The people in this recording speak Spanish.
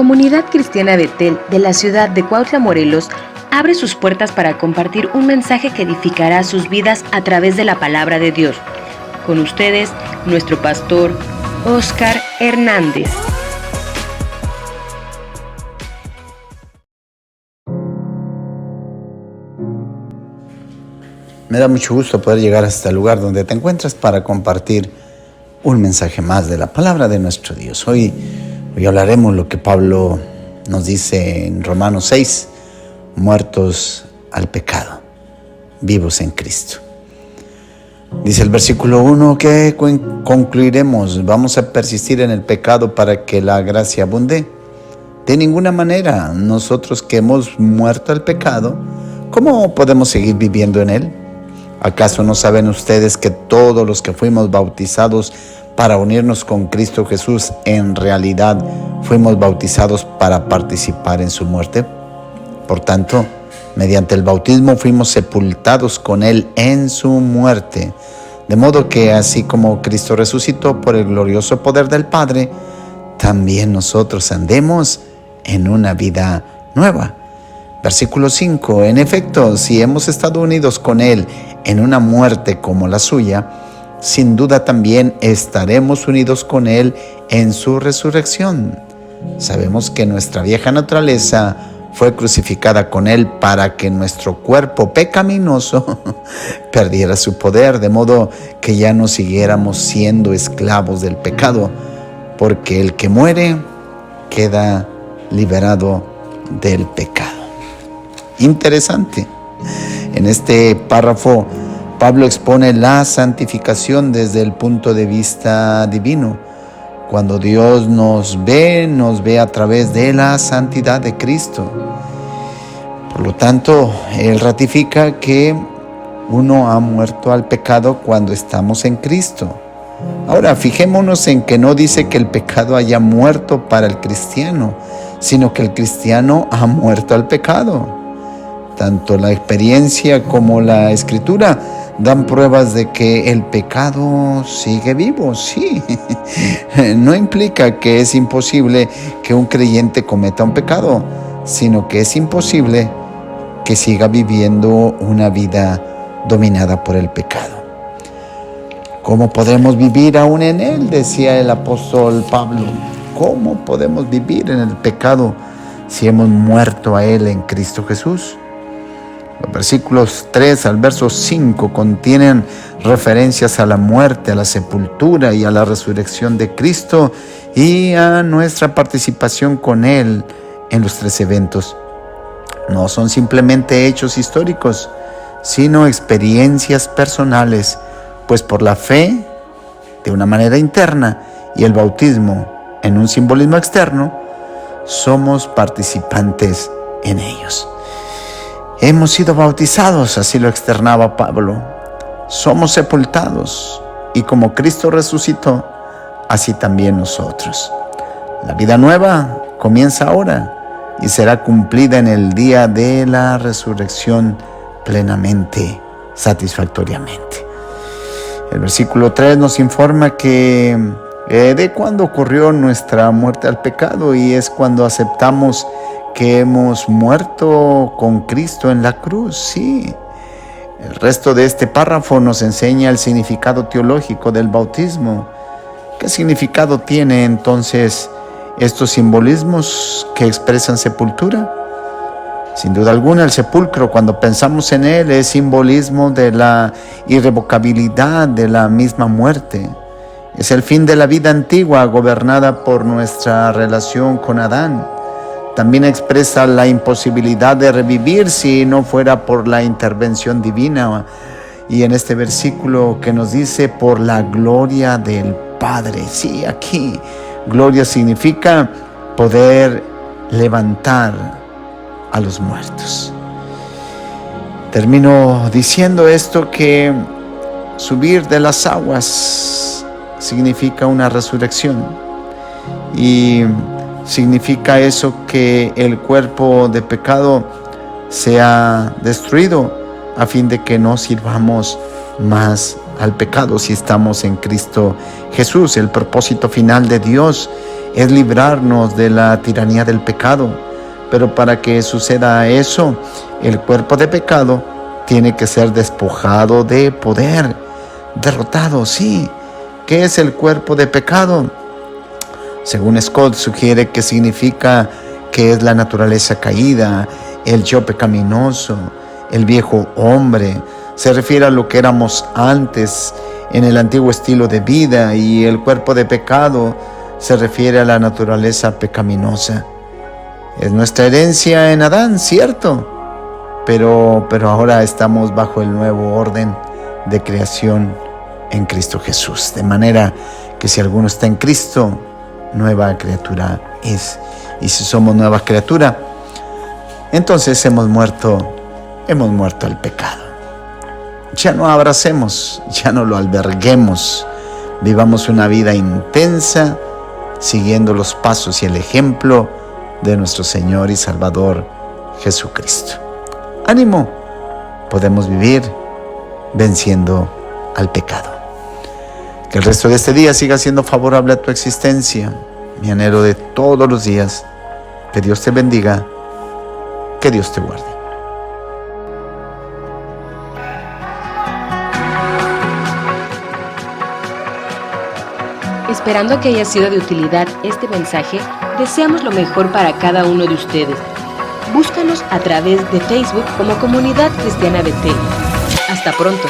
Comunidad Cristiana Betel de la ciudad de Cuautla, Morelos, abre sus puertas para compartir un mensaje que edificará sus vidas a través de la palabra de Dios. Con ustedes, nuestro pastor, Óscar Hernández. Me da mucho gusto poder llegar hasta el lugar donde te encuentras para compartir un mensaje más de la palabra de nuestro Dios. Hoy hablaremos lo que Pablo nos dice en Romanos 6, muertos al pecado, vivos en Cristo. Dice el versículo 1 que concluiremos, vamos a persistir en el pecado para que la gracia abunde. De ninguna manera, nosotros que hemos muerto al pecado, ¿cómo podemos seguir viviendo en él? ¿Acaso no saben ustedes que todos los que fuimos bautizados para unirnos con Cristo Jesús, en realidad fuimos bautizados para participar en su muerte? Por tanto, mediante el bautismo fuimos sepultados con Él en su muerte, de modo que así como Cristo resucitó por el glorioso poder del Padre, también nosotros andemos en una vida nueva. Versículo 5. En efecto, si hemos estado unidos con Él en una muerte como la suya, sin duda también estaremos unidos con Él en su resurrección. Sabemos que nuestra vieja naturaleza fue crucificada con Él para que nuestro cuerpo pecaminoso perdiera su poder, de modo que ya no siguiéramos siendo esclavos del pecado, porque el que muere queda liberado del pecado. Interesante. En este párrafo, Pablo expone la santificación desde el punto de vista divino. Cuando Dios nos ve a través de la santidad de Cristo. Por lo tanto, Él ratifica que uno ha muerto al pecado cuando estamos en Cristo. Ahora, fijémonos en que no dice que el pecado haya muerto para el cristiano, sino que el cristiano ha muerto al pecado. Tanto la experiencia como la escritura dan pruebas de que el pecado sigue vivo, sí. No implica que es imposible que un creyente cometa un pecado, sino que es imposible que siga viviendo una vida dominada por el pecado. ¿Cómo podemos vivir aún en él?, decía el apóstol Pablo. ¿Cómo podemos vivir en el pecado si hemos muerto a él en Cristo Jesús? Los versículos 3 al verso 5 contienen referencias a la muerte, a la sepultura y a la resurrección de Cristo y a nuestra participación con Él en los 3 eventos. No son simplemente hechos históricos, sino experiencias personales, pues por la fe, de una manera interna, y el bautismo, en un simbolismo externo, somos participantes en ellos. Hemos sido bautizados, así lo externaba Pablo. Somos sepultados y como Cristo resucitó, así también nosotros. La vida nueva comienza ahora y será cumplida en el día de la resurrección plenamente, satisfactoriamente. El versículo 3 nos informa que de cuándo ocurrió nuestra muerte al pecado, y es cuando aceptamos que hemos muerto con Cristo en la cruz, sí. El resto de este párrafo nos enseña el significado teológico del bautismo. ¿Qué significado tiene entonces estos simbolismos que expresan sepultura? Sin duda alguna, el sepulcro, cuando pensamos en él, es simbolismo de la irrevocabilidad de la misma muerte. Es el fin de la vida antigua gobernada por nuestra relación con Adán. También expresa la imposibilidad de revivir si no fuera por la intervención divina. Y en este versículo que nos dice, por la gloria del Padre. Sí, aquí, gloria significa poder levantar a los muertos. Termino diciendo esto, que subir de las aguas significa una resurrección. Y significa eso, que el cuerpo de pecado sea destruido a fin de que no sirvamos más al pecado si estamos en Cristo Jesús. El propósito final de Dios es librarnos de la tiranía del pecado. Pero para que suceda eso, el cuerpo de pecado tiene que ser despojado de poder, derrotado, sí. ¿Qué es el cuerpo de pecado? Según Scott, sugiere que significa que es la naturaleza caída, el yo pecaminoso, el viejo hombre. Se refiere a lo que éramos antes en el antiguo estilo de vida, y el cuerpo de pecado se refiere a la naturaleza pecaminosa. Es nuestra herencia en Adán, cierto, pero ahora estamos bajo el nuevo orden de creación en Cristo Jesús. De manera que si alguno está en Cristo, nueva criatura es. Y si somos nueva criatura, entonces hemos muerto al pecado. Ya no abracemos, ya no lo alberguemos. Vivamos una vida intensa, siguiendo los pasos y el ejemplo de nuestro Señor y Salvador Jesucristo. ¡Ánimo! Podemos vivir venciendo al pecado. Que el resto de este día siga siendo favorable a tu existencia. Mi anhelo de todos los días. Que Dios te bendiga. Que Dios te guarde. Esperando que haya sido de utilidad este mensaje, deseamos lo mejor para cada uno de ustedes. Búscanos a través de Facebook como Comunidad Cristiana Betel. Hasta pronto.